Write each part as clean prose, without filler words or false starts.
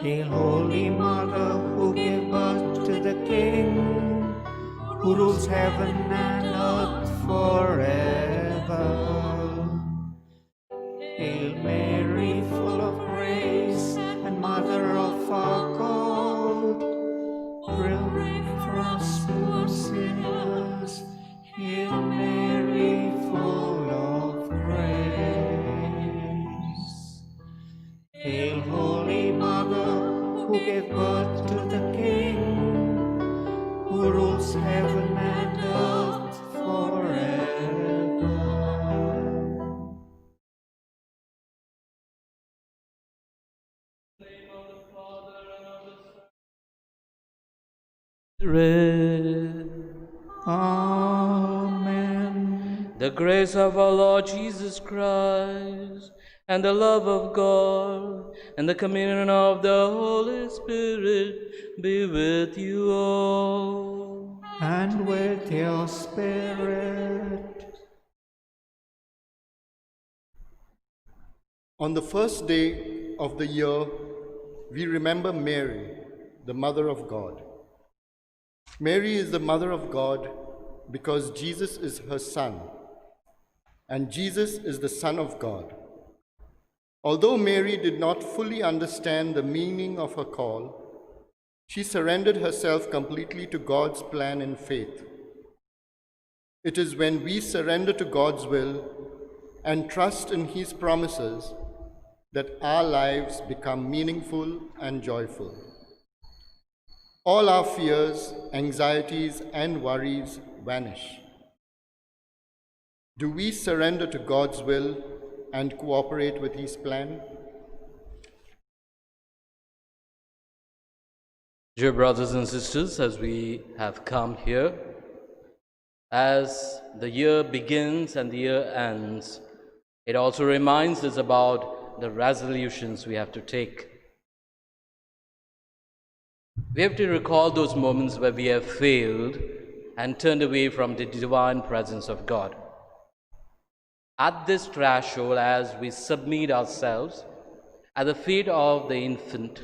Hail, Holy Mother, who gave birth to the King, who rules heaven and earth forever. Hail Mary, full of grace, and Mother of our God, pray for us poor sinners. Hail Mary, full of grace. Hail, Holy Mother, who gave birth to the King, who rules heaven and earth forever. Amen. The grace of our Lord Jesus Christ, and the love of God, and the communion of the Holy Spirit be with you all. And with your spirit. On the first day of the year, we remember Mary, the Mother of God. Mary is the Mother of God because Jesus is her Son, and Jesus is the Son of God. Although Mary did not fully understand the meaning of her call, she surrendered herself completely to God's plan in faith. It is when we surrender to God's will and trust in His promises that our lives become meaningful and joyful. All our fears, anxieties, and worries vanish. Do we surrender to God's will and cooperate with His plan? Dear brothers and sisters, as we have come here, as the year begins and the year ends, it also reminds us about the resolutions we have to take. We have to recall those moments where we have failed and turned away from the divine presence of God. At this threshold, as we submit ourselves at the feet of the infant,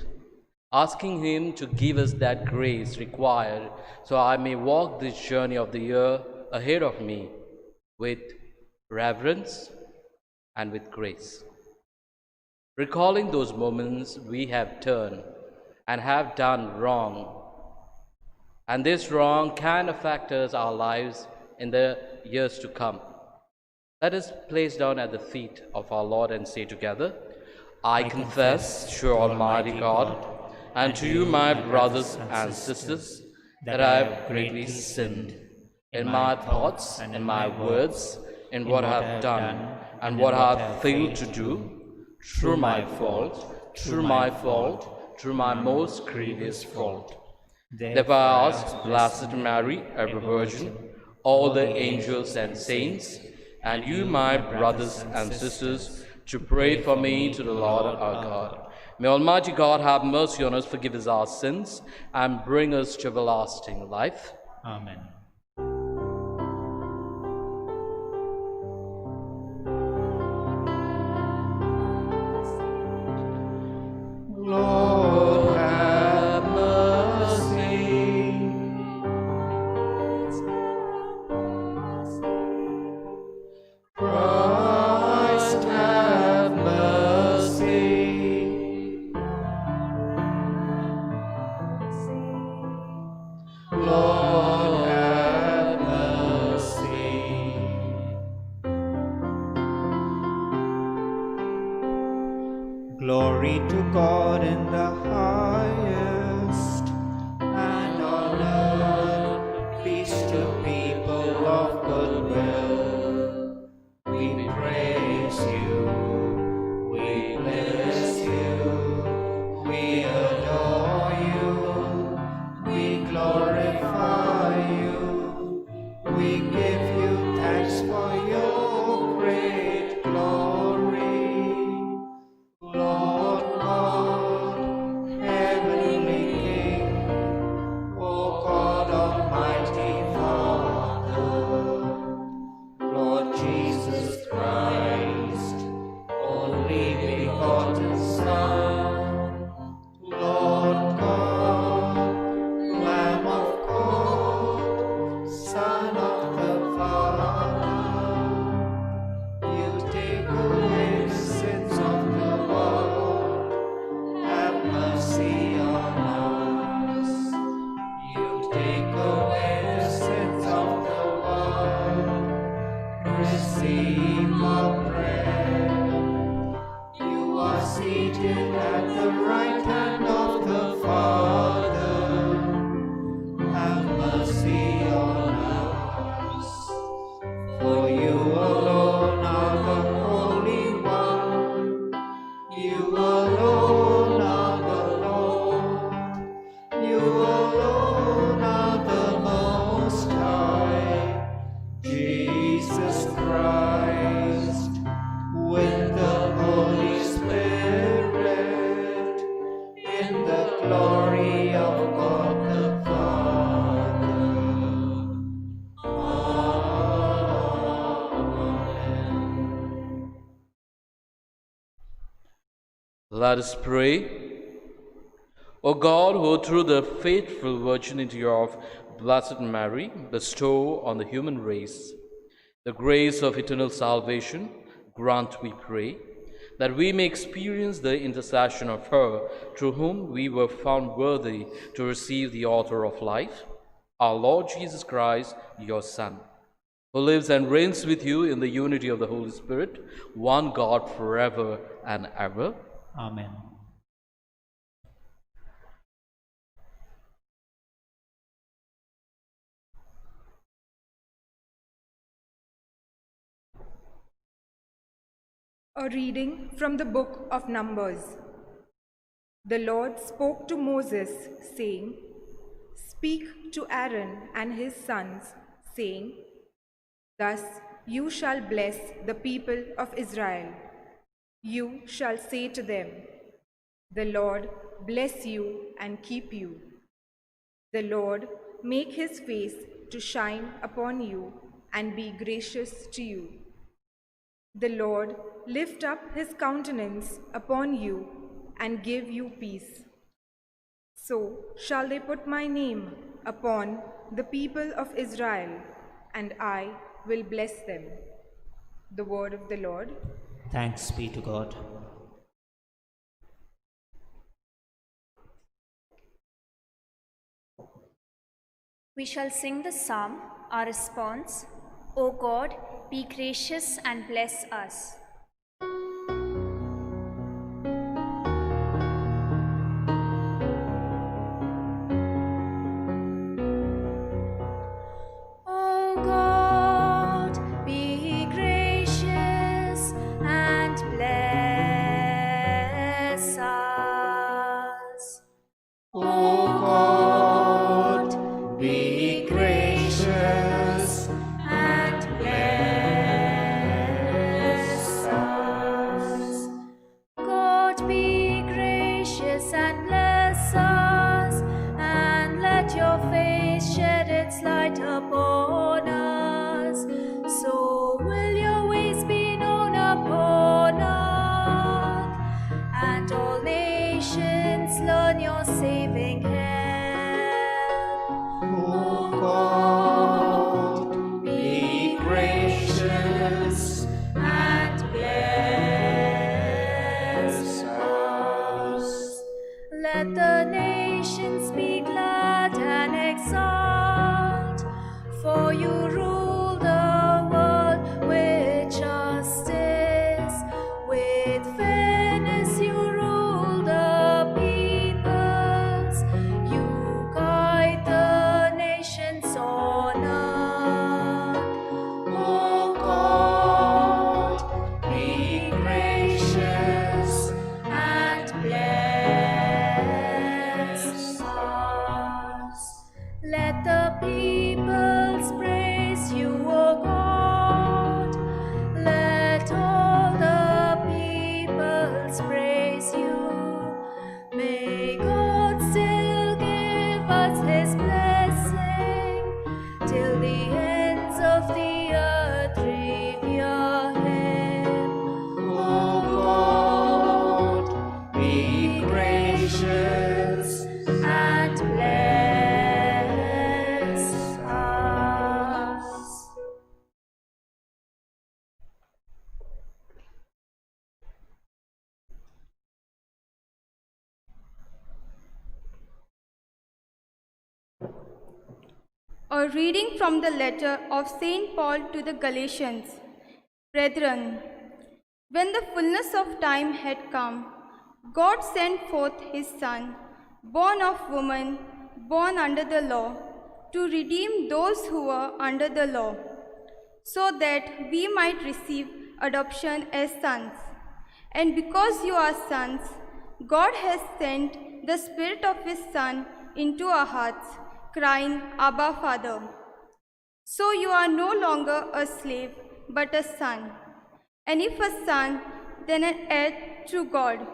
asking Him to give us that grace required so I may walk this journey of the year ahead of me with reverence and with grace. Recalling those moments we have turned and have done wrong, And this wrong can affect our lives in the years to come. Let us place down at the feet of our Lord and say together, I confess to Almighty God and to you, my brothers and sisters, that I have greatly sinned in my thoughts and in my words, in what I have done and what I have failed to do, through my fault, through my most grievous fault. Therefore I ask Blessed Mary, ever Virgin, all the angels and saints, and you, my brothers and sisters, to pray for me to the Lord our God. May Almighty God have mercy on us, forgive us our sins, and bring us to everlasting life. Amen. Lord, have mercy. Christ, have mercy. Lord, have mercy. Glory to God in the highest, and on earth peace to people of good will. We praise you, we bless you, we adore you, we glorify you, we give you thanks for your great glory. Lord God, heavenly King, O God Almighty Father, Lord Jesus Christ, only begotten Son, Lord God, Lamb of God, Son of the Father, you take away the sins of the world, have mercy on us. You take away the sins of the world, receive our prayer. You are seated at the right hand of the Father, have mercy on us. For you alone are the Holy One, you alone are the Lord, you alone are the Most High, Jesus Christ, with the Holy Spirit, in the glory of God the Father. Amen. Let us pray. O God, who through the faithful virginity of Blessed Mary bestow on the human race the grace of eternal salvation, grant, we pray, that we may experience the intercession of her through whom we were found worthy to receive the author of life, our Lord Jesus Christ, your Son, who lives and reigns with you in the unity of the Holy Spirit, one God forever and ever. Amen. A reading from the book of Numbers. The Lord spoke to Moses, saying, Speak to Aaron and his sons, saying, Thus you shall bless the people of Israel. You shall say to them, The Lord bless you and keep you. The Lord make his face to shine upon you and be gracious to you. The Lord lift up his countenance upon you and give you peace. So shall they put my name upon the people of Israel, and I will bless them. The word of the Lord. Thanks be to God. We shall sing the psalm, our response, O God, be gracious and bless us. O God, be gracious and bless us. O God, be gracious And bless us. God be gracious and bless us, and let your face shed its light upon us. So will your ways be known upon earth, and all nations learn your saving help. O God, be gracious And bless us. Let the nations be glad and exult, for you rule the world with justice. With fairness you rule the peoples. You guide the nations on earth. O God, be gracious And bless us. Let the peoples praise you, O God. Let all the peoples praise you. May God still give us his blessing till the ends of the earth revere him. O God, be gracious And bless us. A reading from the letter of St. Paul to the Galatians. Brethren, when the fullness of time had come, God sent forth his Son, born of woman, born under the law, to redeem those who were under the law, so that we might receive adoption as sons. And because you are sons, God has sent the Spirit of his Son into our hearts, crying, Abba, Father. So you are no longer a slave, but a son. And if a son, then an heir through God.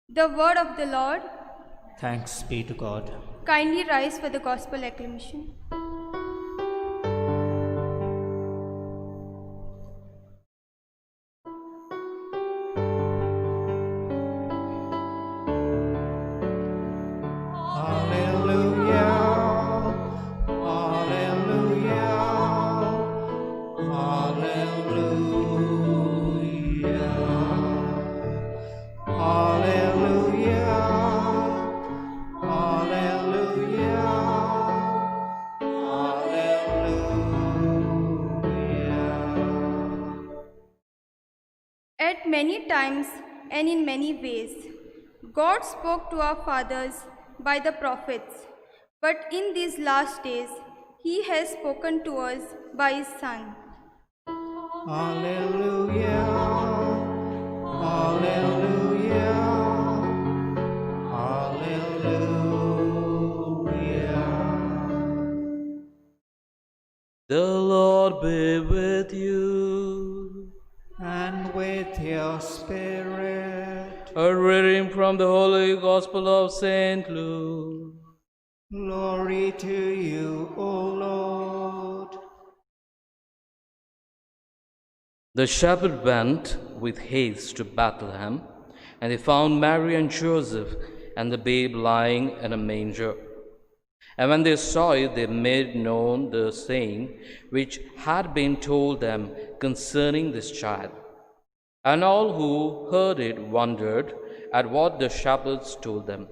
The word of the Lord. Thanks be to God. Kindly rise for the gospel acclamation. Hallelujah, hallelujah, hallelujah, hallelujah, hallelujah, hallelujah. At many times and in many ways, God spoke to our fathers by the prophets, but in these last days, he has spoken to us by his Son. Hallelujah, hallelujah, hallelujah. The Lord be with you. And with your spirit. A reading from the Holy Gospel of St. Luke. Glory to you, O Lord. The shepherd went with haste to Bethlehem, and they found Mary and Joseph and the babe lying in a manger. And when they saw it, they made known the saying which had been told them concerning this child. And all who heard it wondered at what the shepherds told them.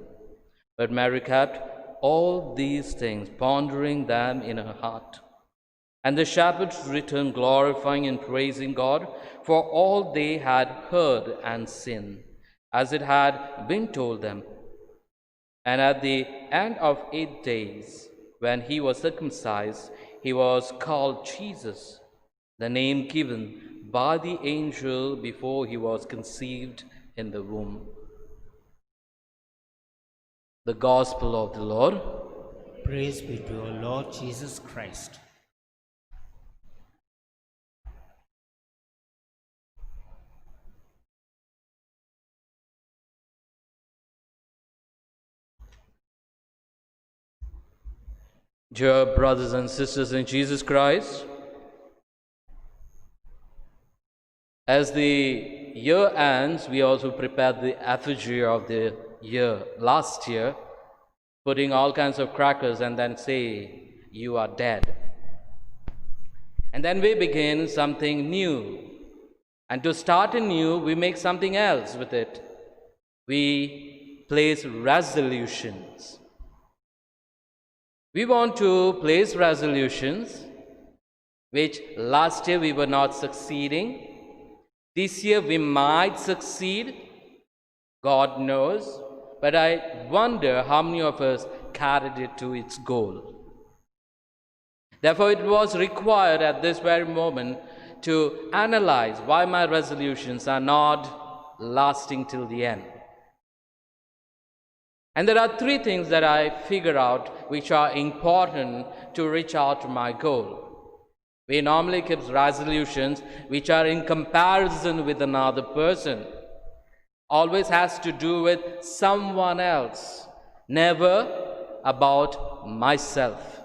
But Mary kept all these things, pondering them in her heart. And the shepherds returned, glorifying and praising God for all they had heard and seen, as it had been told them. And at the end of 8 days, when he was circumcised, he was called Jesus, the name given by the angel before he was conceived in the womb. The Gospel of the Lord. Praise be to our Lord Jesus Christ. Dear brothers and sisters in Jesus Christ, as the year ends, we also prepare the effigy of the year, last year, putting all kinds of crackers and then say, "You are dead." And then we begin something new. And to start anew, we make something else with it. We place resolutions. We want to place resolutions which last year we were not succeeding. This year we might succeed, God knows, but I wonder how many of us carried it to its goal. Therefore, it was required at this very moment to analyze why my resolutions are not lasting till the end. And there are 3 things that I figure out which are important to reach out to my goal. We normally keep resolutions which are in comparison with another person. Always has to do with someone else, never about myself.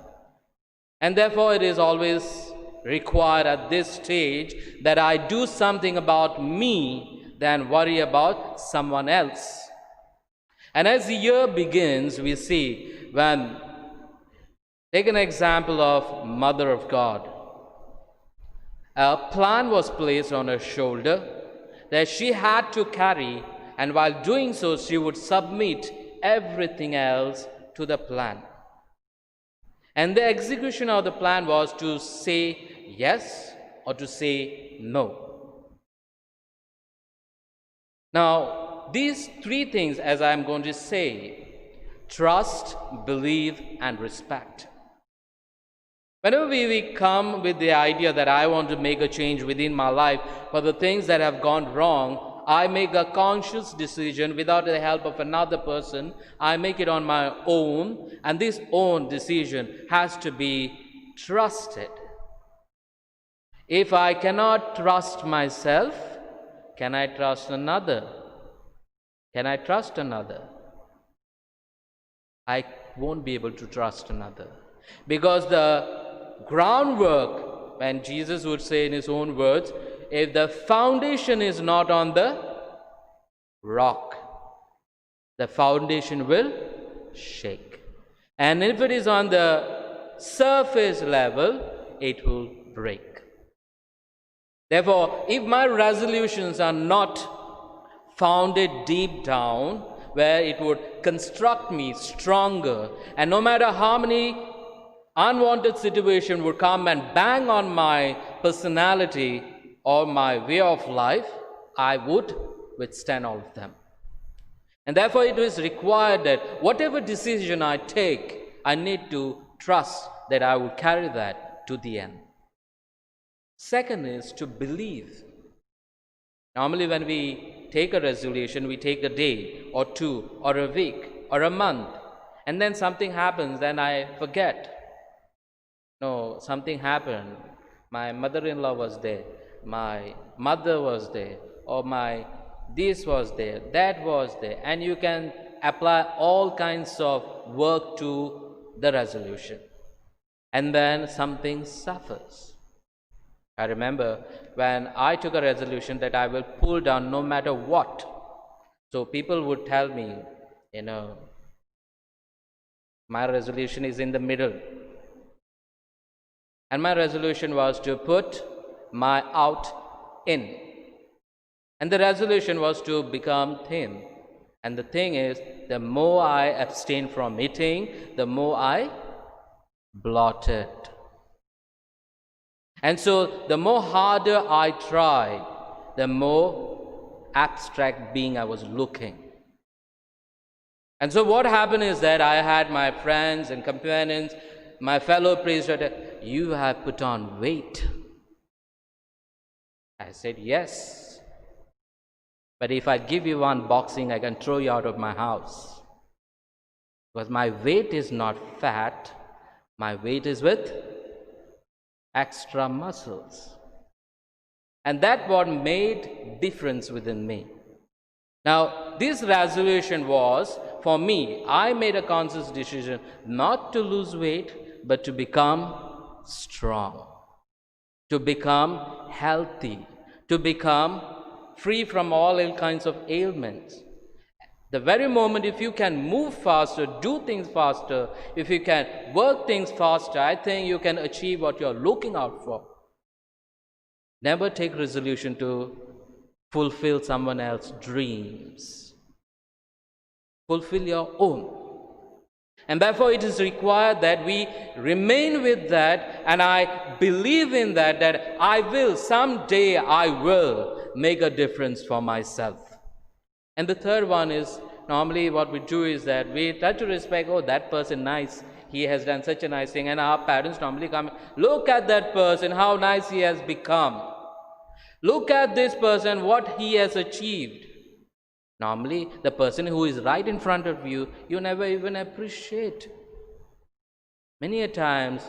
And therefore it is always required at this stage that I do something about me than worry about someone else. And as the year begins, we see when, take an example of Mother of God. A plan was placed on her shoulder that she had to carry, and while doing so, she would submit everything else to the plan. And the execution of the plan was to say yes or to say no. Now, these 3 things, as I am going to say, trust, believe, and respect. Whenever we come with the idea that I want to make a change within my life for the things that have gone wrong, I make a conscious decision without the help of another person. I make it on my own, and this own decision has to be trusted. If I cannot trust myself, can I trust another? Can I trust another? I won't be able to trust another. Because the groundwork, when Jesus would say in his own words, if the foundation is not on the rock, the foundation will shake. And if it is on the surface level, it will break. Therefore, if my resolutions are not founded deep down, where it would construct me stronger, and no matter how many unwanted situations would come and bang on my personality or my way of life, I would withstand all of them. And therefore it is required that whatever decision I take, I need to trust that I will carry that to the end. Second is to believe. Normally when we take a resolution, we take a day or 2 or a week or a month, and then something happens, then I forget. No, something happened. My mother-in-law was there, my mother was there, or my this was there, that was there, and you can apply all kinds of work to the resolution. And then something suffers. I remember when I took a resolution that I will pull down no matter what. So people would tell me, my resolution is in the middle. And my resolution was to put my out in. And the resolution was to become thin. And the thing is, the more I abstain from eating, the more I blotted. And so the more harder I tried, the more abstract being I was looking. And so what happened is that I had my friends and companions, my fellow priests said, "You have put on weight." I said, "Yes. But if I give you one boxing, I can throw you out of my house. Because my weight is not fat, my weight is with extra muscles." And that what made difference within me. Now, this resolution was, for me, I made a conscious decision not to lose weight, but to become strong, to become healthy, to become free from all kinds of ailments. The very moment if you can move faster, do things faster, if you can work things faster, I think you can achieve what you're looking out for. Never take resolution to fulfill someone else's dreams. Fulfill your own. And therefore it is required that we remain with that, and I believe in that, that I will, someday I will make a difference for myself. And the third one is, normally what we do is that we try to respect, oh, that person nice, he has done such a nice thing, and our parents normally come, look at that person, how nice he has become. Look at this person, what he has achieved. Normally, the person who is right in front of you, you never even appreciate. Many a times,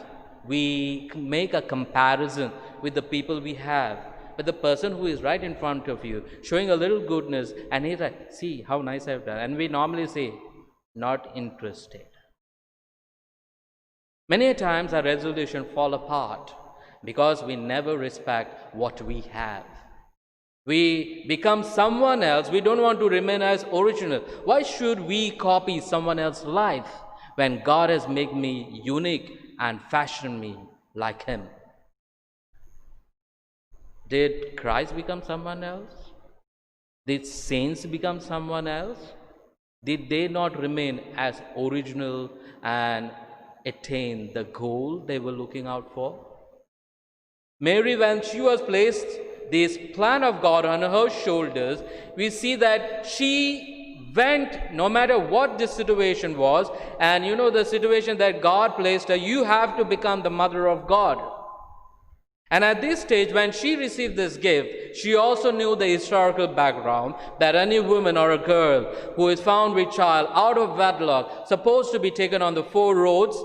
we make a comparison with the people we have. But the person who is right in front of you, showing a little goodness, and he's like, see how nice I've done. And we normally say, not interested. Many a times our resolution fall apart because we never respect what we have. We become someone else. We don't want to remain as original. Why should we copy someone else's life when God has made me unique and fashioned me like Him? Did Christ become someone else? Did saints become someone else? Did they not remain as original and attain the goal they were looking out for? Mary, when she was placed this plan of God on her shoulders, we see that she went no matter what the situation was, and you know the situation that God placed her, you have to become the mother of God. And at this stage, when she received this gift, she also knew the historical background that any woman or a girl who is found with child out of wedlock, supposed to be taken on the 4 roads,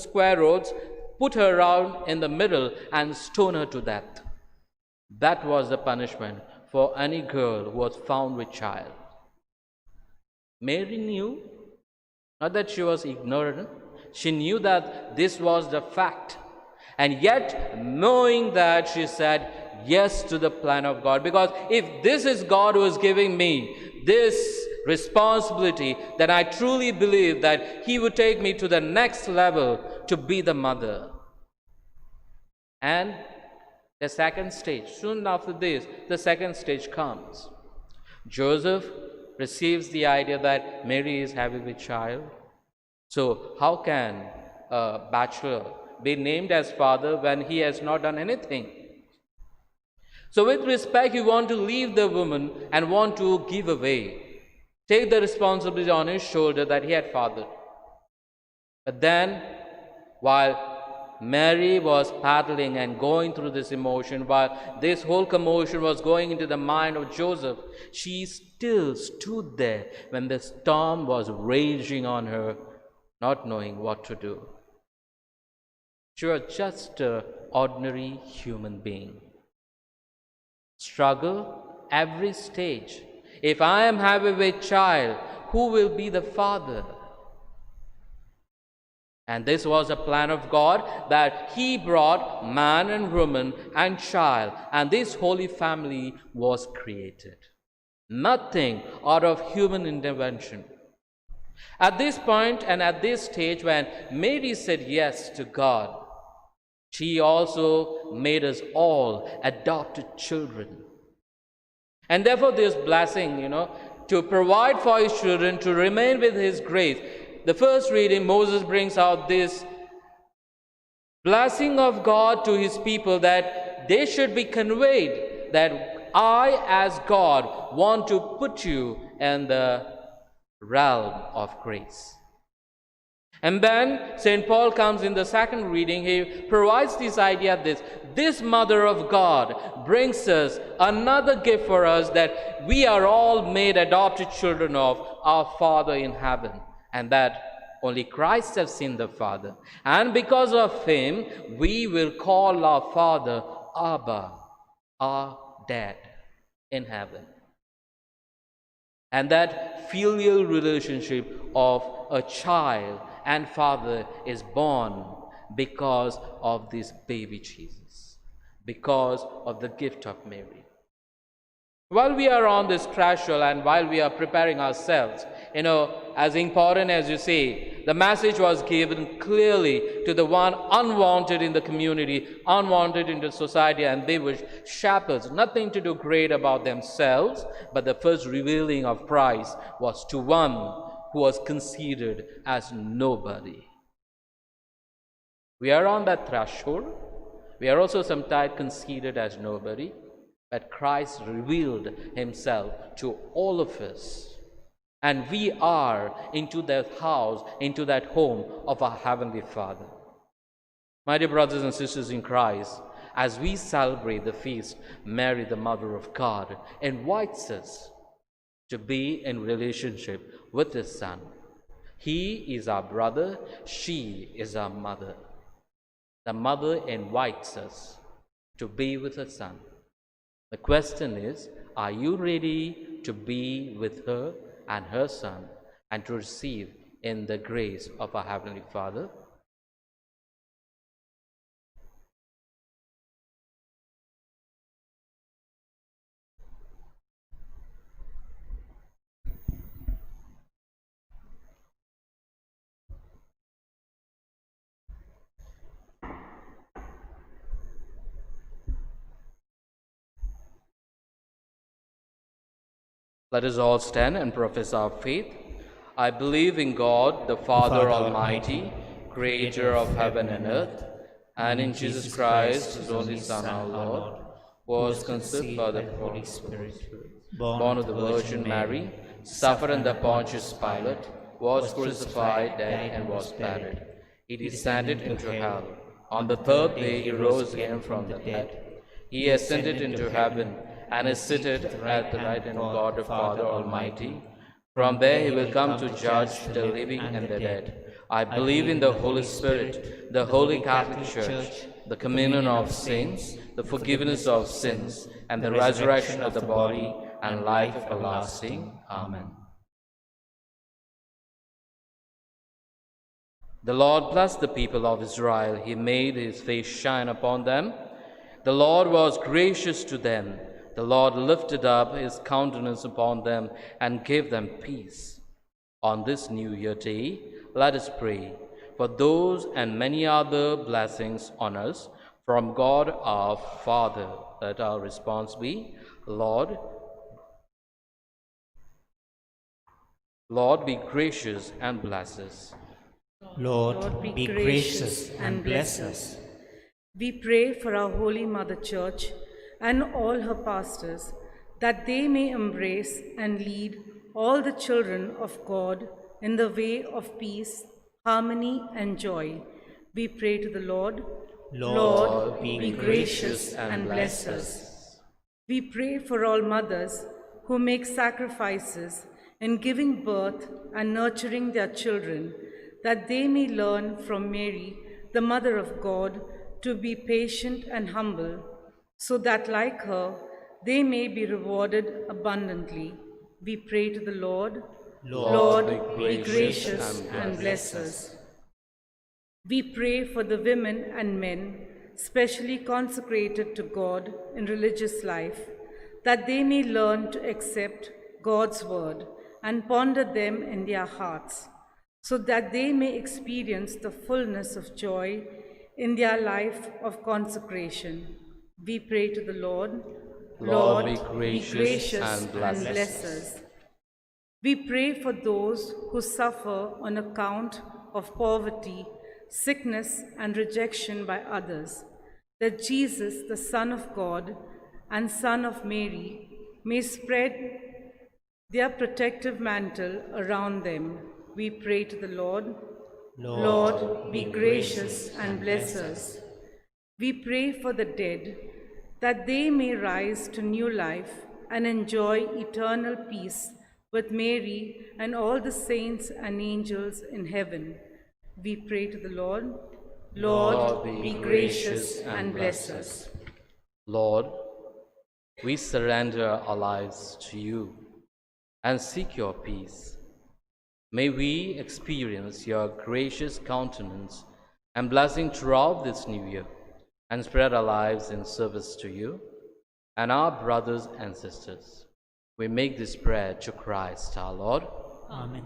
square roads, put her around in the middle and stone her to death. That was the punishment for any girl who was found with child. Mary knew, not that she was ignorant, she knew that this was the fact. And yet, knowing that, she said yes to the plan of God. Because if this is God who is giving me this responsibility, then I truly believe that He would take me to the next level to be the mother. And the second stage, soon after this, the second stage comes. Joseph receives the idea that Mary is having a child. So how can a bachelor be named as father when he has not done anything? So with respect, he want to leave the woman and want to give away, take the responsibility on his shoulder that he had fathered. But then, while Mary was paddling and going through this emotion, while this whole commotion was going into the mind of Joseph, she still stood there when the storm was raging on her, not knowing what to do. She was just an ordinary human being. Struggle every stage. If I am having a child, who will be the father? And this was a plan of God, that He brought man and woman and child, and this holy family was created. Nothing out of human intervention. At this point and at this stage, when Mary said yes to God, she also made us all adopted children. And therefore this blessing, to provide for his children, to remain with his grace. The first reading, Moses brings out this blessing of God to his people that they should be conveyed, that I, as God, want to put you in the realm of grace. And then St. Paul comes in the second reading, he provides this idea, this Mother of God brings us another gift for us, that we are all made adopted children of our Father in heaven, and that only Christ has seen the Father. And because of him, we will call our Father Abba, our Dad in heaven. And that filial relationship of a child and father is born because of this baby Jesus, because of the gift of Mary. While we are on this threshold and while we are preparing ourselves, as important as you say, the message was given clearly to the one unwanted in the community, unwanted in the society, and they were shepherds, nothing to do great about themselves, but the first revealing of Christ was to one who was considered as nobody. We are on that threshold. We are also sometimes considered as nobody, but Christ revealed himself to all of us. And we are into that house, into that home of our Heavenly Father. My dear brothers and sisters in Christ, as we celebrate the feast, Mary, the Mother of God, invites us to be in relationship with his Son. He is our brother, she is our mother. The mother invites us to be with her Son. The question is, are you ready to be with her and her Son and to receive in the grace of our Heavenly Father? Let us all stand and profess our faith. I believe in God, the Father Almighty, creator of heaven and earth, and in Jesus Christ, his only Son, our Lord, who was conceived by the Holy Spirit, born of the Virgin Mary, suffered under Pontius Pilate, was crucified, died, and was buried. He descended into hell. On the third day he rose again from the dead. He ascended into heaven, and is seated at the right hand of God the Father Almighty. From there he will come to judge the living and the dead. I believe in the Holy Spirit, the Holy Catholic Church, the communion of saints, the forgiveness of sins, and the resurrection of the body, and life everlasting. Amen. The Lord blessed the people of Israel. He made his face shine upon them. The Lord was gracious to them. The Lord lifted up his countenance upon them and gave them peace. On this New Year day, let us pray for those and many other blessings on us from God our Father. Let our response be, Lord, be gracious and bless us. Lord, be gracious and bless us. We pray for our Holy Mother Church and all her pastors, that they may embrace and lead all the children of God in the way of peace, harmony, and joy. We pray to the Lord. Lord, be gracious and bless us. We pray for all mothers who make sacrifices in giving birth and nurturing their children, that they may learn from Mary, the Mother of God, to be patient and humble, so that, like her, they may be rewarded abundantly. We pray to the Lord. Lord, be gracious and bless us. We pray for the women and men specially consecrated to God in religious life, that they may learn to accept God's word and ponder them in their hearts, so that they may experience the fullness of joy in their life of consecration. We pray to the Lord. Lord, be gracious and bless us. We pray for those who suffer on account of poverty, sickness, and rejection by others, that Jesus, the Son of God and Son of Mary, may spread their protective mantle around them. We pray to the Lord. Lord, be gracious and bless us. We pray for the dead, that they may rise to new life and enjoy eternal peace with Mary and all the saints and angels in heaven. We pray to the Lord. Lord, be gracious and bless us. Lord, we surrender our lives to you and seek your peace. May we experience your gracious countenance and blessing throughout this new year, and spread our lives in service to you and our brothers and sisters. We make this prayer to Christ our Lord. Amen.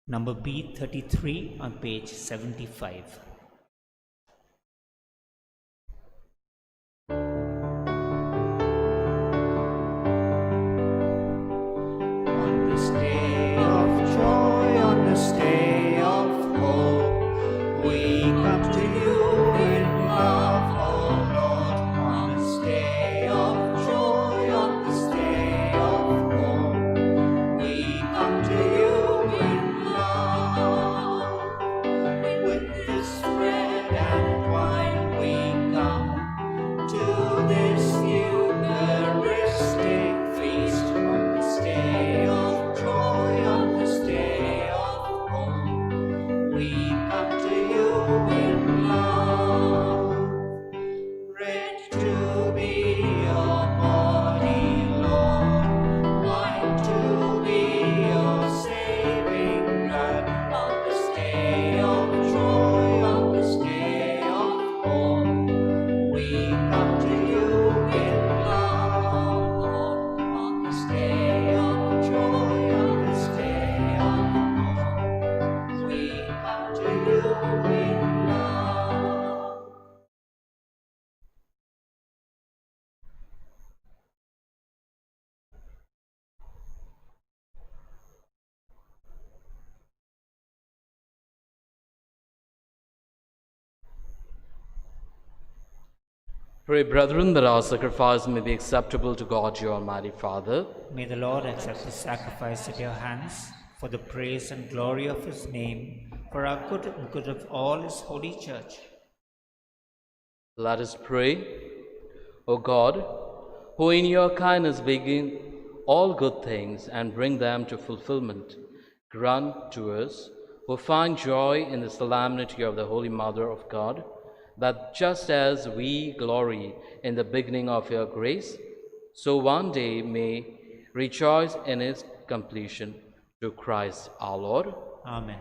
Number B33 on page 75. On this day of joy, on this day of hope, we come to you in love, O Lord. On this day of joy, on this day of hope, we come to you in love. With this bread and wine we come to this Eucharistic feast. On this day of joy, on this day of hope, we come to you in love. Bread to be your body, Lord, wine to be your saving blood. On this day of joy, on this day of hope, we come to you in love. On this day of joy, on this day of hope, we come to you in love. Pray, brethren, that our sacrifice may be acceptable to God, your Almighty Father. May the Lord accept the sacrifice at your hands for the praise and glory of his name, for our good and good of all his holy church. Let us pray. O God, who in your kindness begin all good things and bring them to fulfillment, grant to us, who find joy in the solemnity of the Holy Mother of God, that just as we glory in the beginning of your grace, so one day may rejoice in its completion, through Christ our Lord. Amen.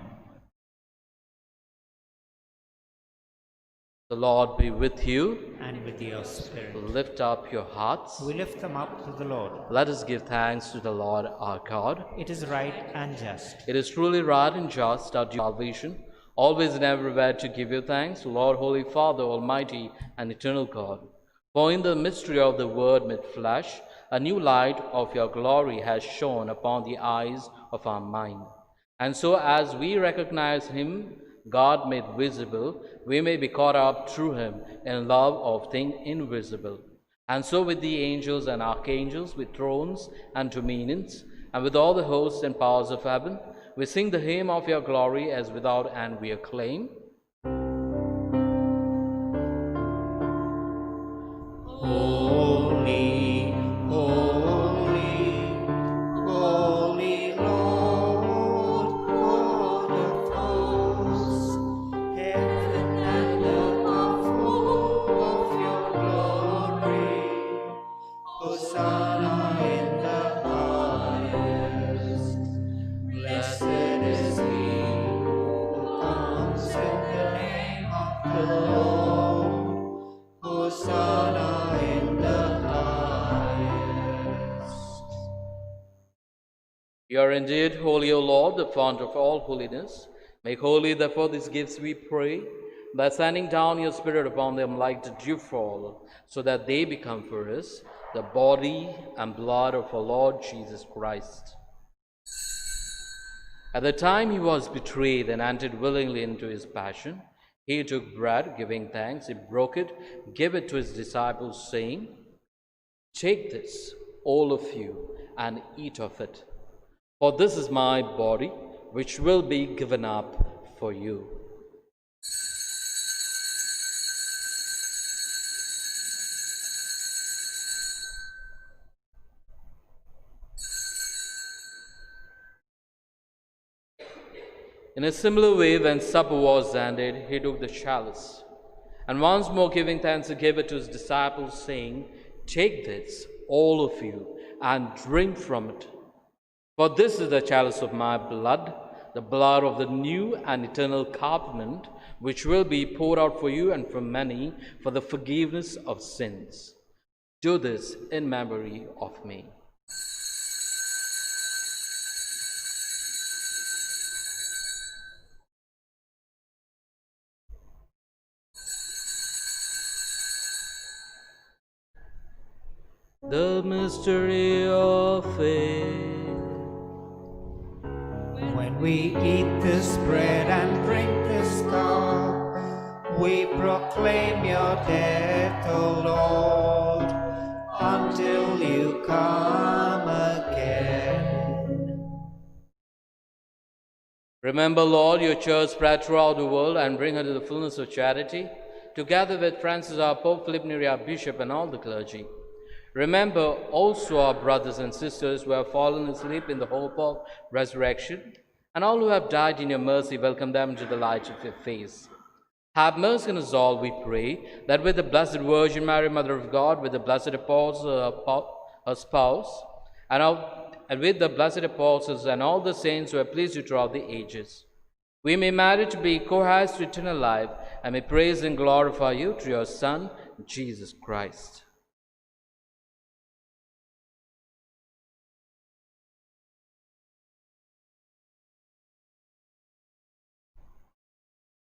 The Lord be with you. And with your spirit. Lift up your hearts. We lift them up to the Lord. Let us give thanks to the Lord our God. It is right and just. It is truly right and just, our due salvation, always and everywhere to give you thanks, Lord, Holy Father, Almighty and eternal God. For in the mystery of the Word made flesh, a new light of your glory has shone upon the eyes of our mind. And so as we recognize him, God made visible, we may be caught up through him in love of things invisible. And so with the angels and archangels, with thrones and dominions, and with all the hosts and powers of heaven, we sing the hymn of your glory as without end we acclaim. Holy, holy, holy Lord, God of hosts, heaven and earth are full of your glory. Hosanna in the highest. Blessed is he who comes in the name of the Lord. Hosanna in the highest. You are indeed holy, O Lord, the fount of all holiness. Make holy, therefore, these gifts, we pray, by sending down your Spirit upon them like the dewfall, so that they become for us the body and blood of our Lord Jesus Christ. At the time he was betrayed and entered willingly into his passion, he took bread, giving thanks, he broke it, gave it to his disciples, saying, "Take this, all of you, and eat of it, for this is my body, which will be given up for you." In a similar way, when supper was ended, he took the chalice, and once more giving thanks, he gave it to his disciples, saying, "Take this, all of you, and drink from it. For this is the chalice of my blood, the blood of the new and eternal covenant, which will be poured out for you and for many for the forgiveness of sins. Do this in memory of me." The mystery of faith. When we eat this bread and drink this cup, we proclaim your death, O Lord, until you come again. Remember, Lord, your church spread throughout the world and bring her to the fullness of charity, together with Francis our Pope, Philip Neri our Bishop, and all the clergy. Remember also our brothers and sisters who have fallen asleep in the hope of resurrection, and all who have died in your mercy, welcome them into the light of your face. Have mercy on us all, we pray, that with the Blessed Virgin Mary, Mother of God, with the blessed apostles, her spouse, and with the blessed apostles and all the saints who have pleased you throughout the ages, we may merit to be co-heirs to eternal life, and may praise and glorify you through your Son, Jesus Christ.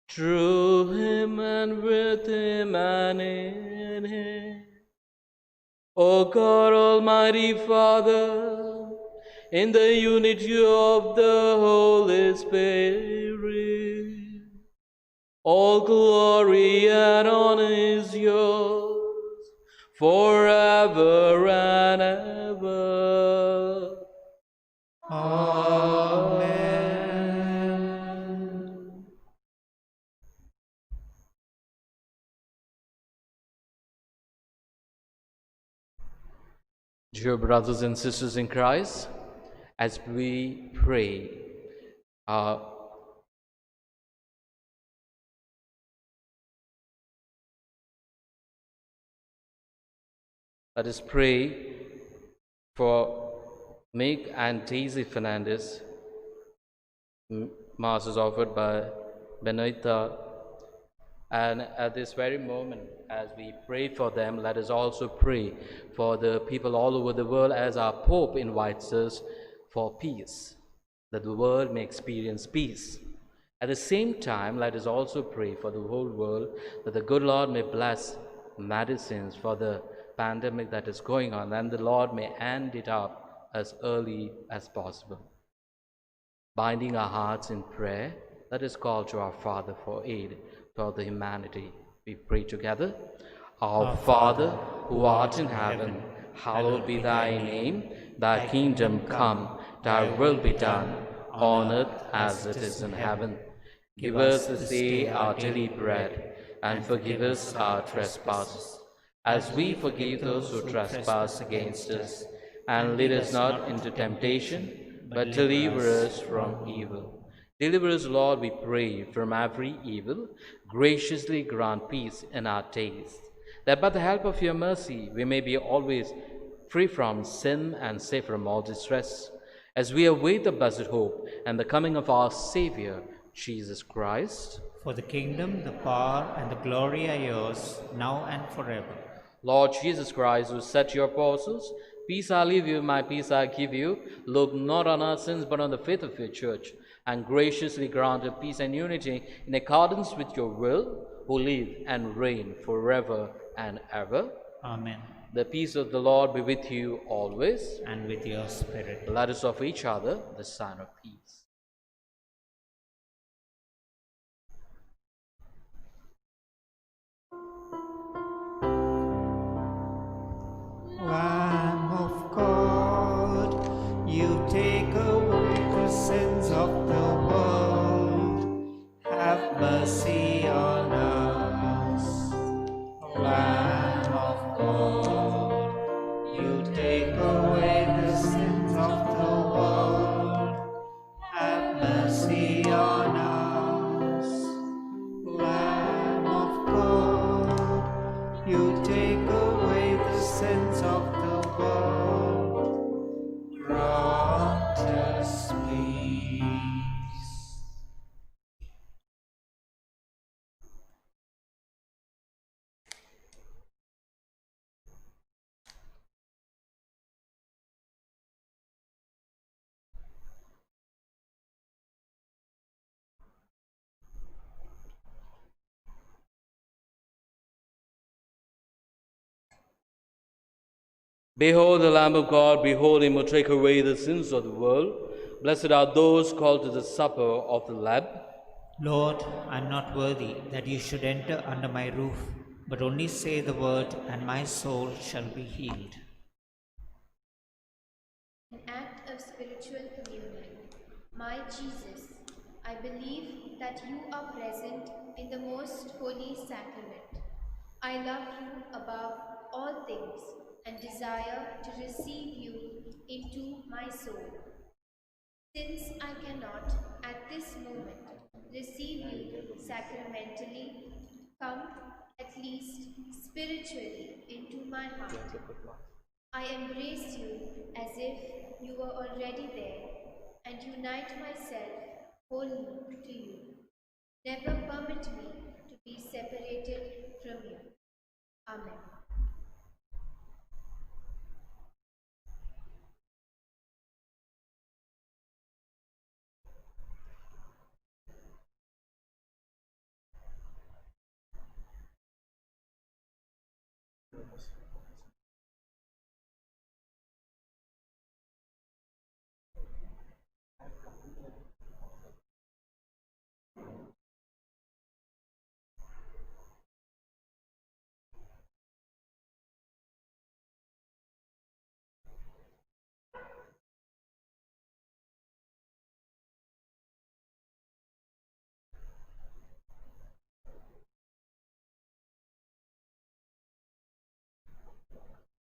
Through him and with him and in him, O God, Almighty Father, in the unity of the Holy Spirit, all glory and honor is yours forever and ever. Amen. Dear brothers and sisters in Christ, as we pray, let us pray for Meg and Daisy Fernandez. Mass is offered by Benita. And at this very moment, as we pray for them, let us also pray for the people all over the world, as our Pope invites us for peace, that the world may experience peace. At the same time, let us also pray for the whole world, that the good Lord may bless medicines for the pandemic that is going on, and the Lord may end it up as early as possible. Binding our hearts in prayer, let us call to our Father for aid for the humanity. We pray together. Our Father, who art in heaven, hallowed be thy name. Thy kingdom come, thy will be done, on earth as it is in heaven. Give us this day our daily bread, and forgive us our trespasses, as we forgive those who trespass against us. And lead us not into temptation, but deliver us from evil. Deliver us, Lord, we pray, from every evil. Graciously grant peace in our days, that by the help of your mercy we may be always free from sin and safe from all distress, as we await the blessed hope and the coming of our Savior, Jesus Christ. For the kingdom, the power, and the glory are yours, now and forever. Lord Jesus Christ, who said to your apostles, "Peace I leave you, my peace I give you," look not on our sins, but on the faith of your church, and graciously grant her peace and unity in accordance with your will, who live and reign forever and ever. Amen. The peace of the Lord be with you always. And with your spirit. Let us offer each other the sign of peace. Lamb of God, you take away the sins of the world. Have mercy on us. Lamb of God, you take away the sins of the world. Have mercy on us. Lamb of God, you take away the sins of the world. Grant us peace. Behold the Lamb of God, behold him who take away the sins of the world. Blessed are those called to the supper of the Lamb. Lord, I am not worthy that you should enter under my roof, but only say the word, and my soul shall be healed. An act of spiritual communion. My Jesus, I believe that you are present in the most holy sacrament. I love you above all things and desire to receive you into my soul. Since I cannot at this moment receive you sacramentally, come at least spiritually into my heart. I embrace you as if you were already there and unite myself wholly to you. Never permit me to be separated from you. Amen.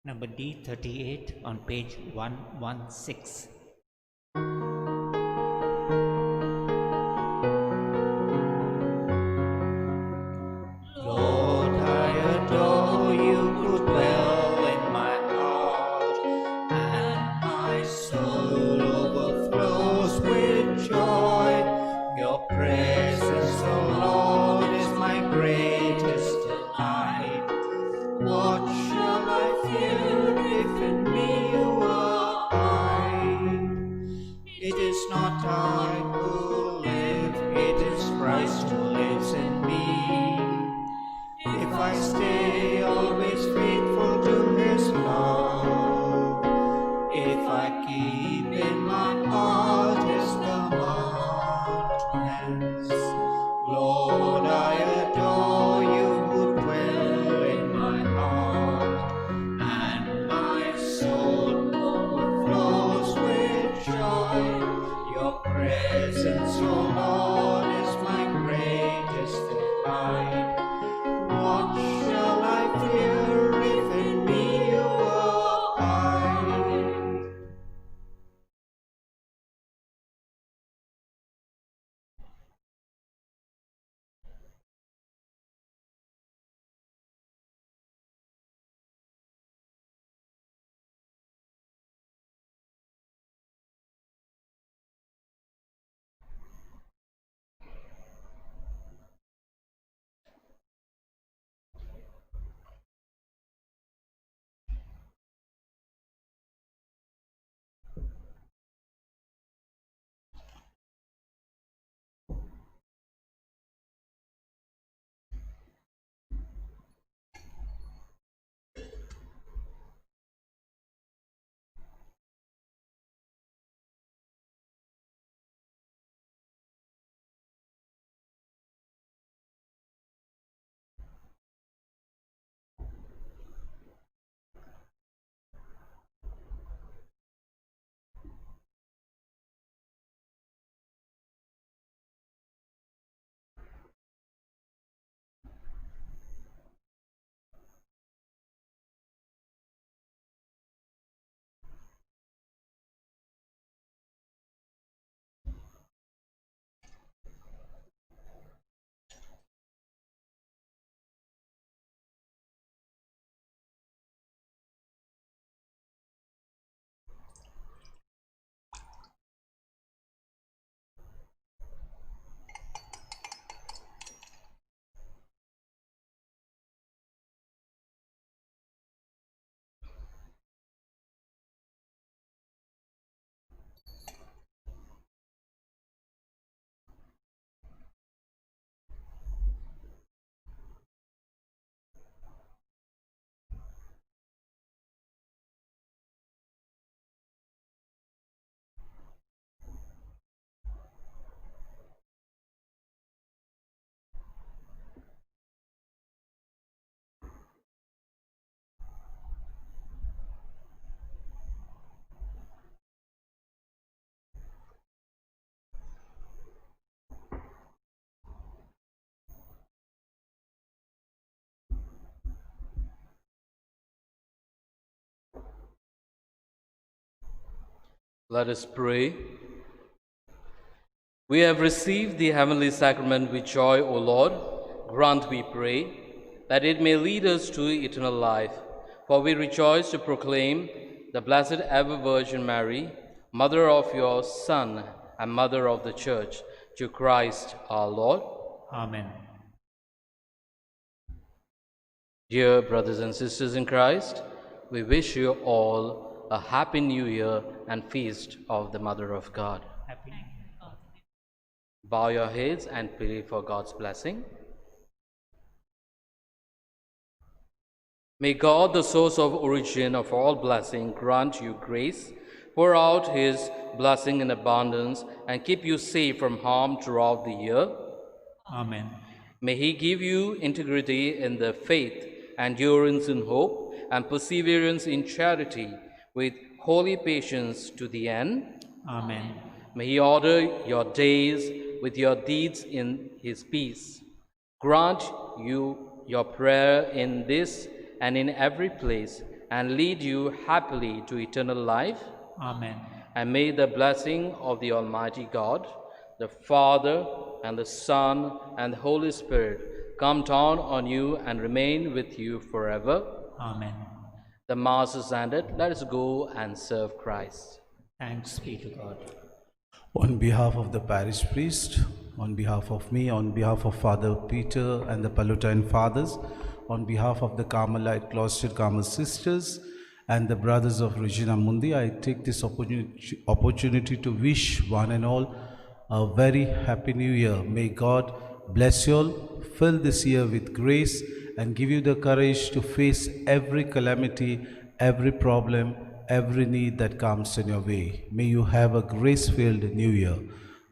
Number D38 on page 116. Lord, I adore you, who dwell in my heart, and my soul overflows with joy. Your presence, O Lord, is my greatest delight. What shall I fear if in me you abide? It is not I who live, it is Christ who lives in me. If I stay always faithful to his love, if I keep in my heart his commandments, Lord, I adore you, who dwell in my heart, and my soul overflows with joy. Your presence, O Lord, is my greatest delight. What shall I fear if in me you abide? Let us pray. We have received the heavenly sacrament with joy, O Lord. Grant, we pray, that it may lead us to eternal life. For we rejoice to proclaim the Blessed Ever Virgin Mary, Mother of your Son and Mother of the Church, through Christ our Lord. Amen. Dear brothers and sisters in Christ, we wish you all a happy New Year and feast of the Mother of God. Happy New Year. Bow your heads and pray for God's blessing. May God, the source of origin of all blessing, grant you grace, pour out his blessing in abundance, and keep you safe from harm throughout the year. Amen. May he give you integrity in the faith, endurance in hope, and perseverance in charity, with holy patience to the end. Amen. May he order your days with your deeds in his peace. Grant you your prayer in this and in every place, and lead you happily to eternal life. Amen. And may the blessing of the Almighty God, the Father, and the Son, and the Holy Spirit come down on you and remain with you forever. Amen. The Mass is ended. Let us go and serve Christ. Thanks be to God. On behalf of the parish priest, on behalf of me, on behalf of Father Peter and the Pallottine Fathers, on behalf of the Carmelite Cloistered Carmel Sisters and the Brothers of Regina Mundi, I take this opportunity to wish one and all a very happy New Year. May God bless you all, fill this year with grace, and give you the courage to face every calamity, every problem, every need that comes in your way. May you have a grace-filled New Year.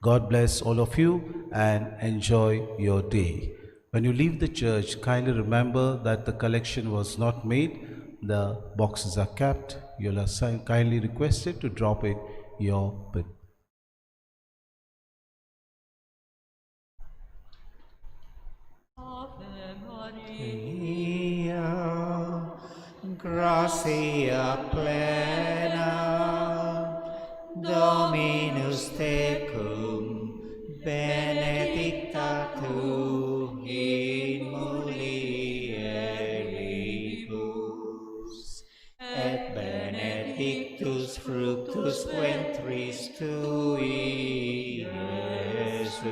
God bless all of you and enjoy your day. When you leave the church, kindly remember that the collection was not made. The boxes are kept. You are kindly requested to drop in your bin. Maria, gratia plena, Dominus tecum, benedicta tu in mulieribus, et benedictus fructus ventris tui, Iesus.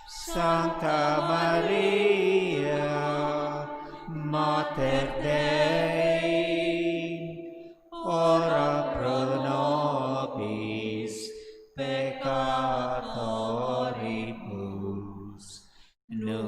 Sancta Maria, Mater Dei, ora pro nobis peccatoribus, nun